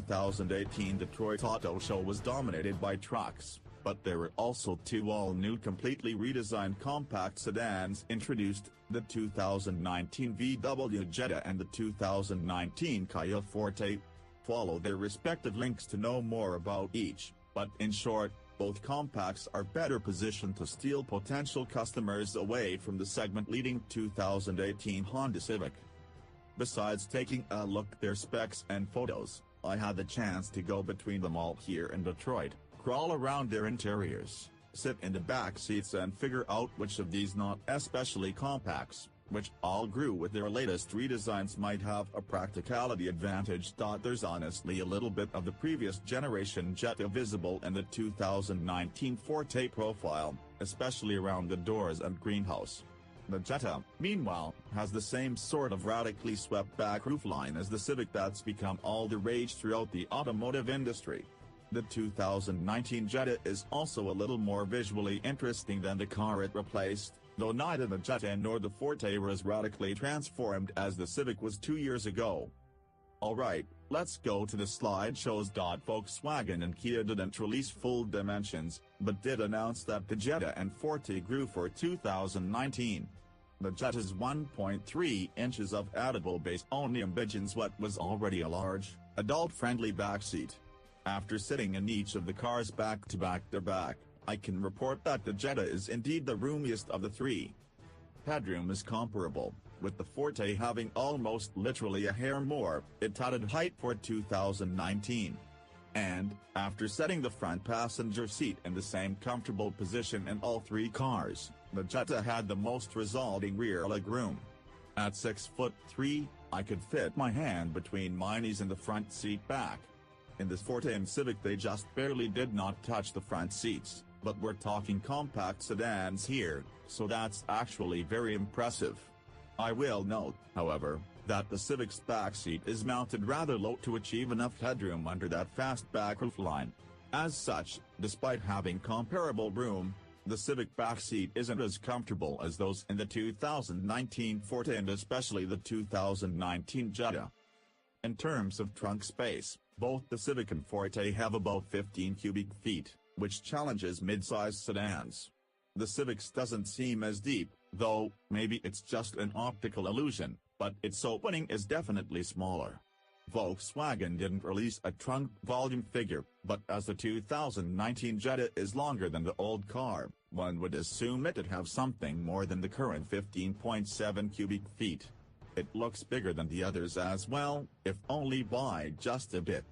2018 Detroit Auto Show was dominated by trucks, but there were also two all-new completely redesigned compact sedans introduced, the 2019 VW Jetta and the 2019 Kia Forte. Follow their respective links to know more about each, but in short, both compacts are better positioned to steal potential customers away from the segment-leading 2018 Honda Civic. Besides taking a look at their specs and photos, I had the chance to go between them all here in Detroit, crawl around their interiors, sit in the back seats and figure out which of these not especially compacts, which all grew with their latest redesigns, might have a practicality advantage. There's honestly a little bit of the previous generation Jetta visible in the 2019 Forte profile, especially around the doors and greenhouse. The Jetta, meanwhile, has the same sort of radically swept back roofline as the Civic that's become all the rage throughout the automotive industry. The 2019 Jetta is also a little more visually interesting than the car it replaced, though neither the Jetta nor the Forte were as radically transformed as the Civic was 2 years ago. Alright, let's go to the slideshows. Volkswagen and Kia didn't release full dimensions, but did announce that the Jetta and Forte grew for 2019. The Jetta's 1.3 inches of edible base only envisions what was already a large, adult-friendly backseat. After sitting in each of the cars back to back, I can report that the Jetta is indeed the roomiest of the three. Headroom is comparable, with the Forte having almost literally a hair more. It added height for 2019. And, after setting the front passenger seat in the same comfortable position in all three cars, the Jetta had the most resulting rear legroom. At 6'3", I could fit my hand between my knees in the front seat back. In the Forte and Civic they just barely did not touch the front seats, but we're talking compact sedans here, so that's actually very impressive. I will note, however, that the Civic's backseat is mounted rather low to achieve enough headroom under that fastback roofline. As such, despite having comparable room, the Civic backseat isn't as comfortable as those in the 2019 Forte and especially the 2019 Jetta. In terms of trunk space, both the Civic and Forte have about 15 cubic feet, which challenges mid-size sedans. The Civic's doesn't seem as deep, though maybe it's just an optical illusion, but its opening is definitely smaller. Volkswagen didn't release a trunk volume figure, but as the 2019 Jetta is longer than the old car, one would assume it'd have something more than the current 15.7 cubic feet. It looks bigger than the others as well, if only by just a bit,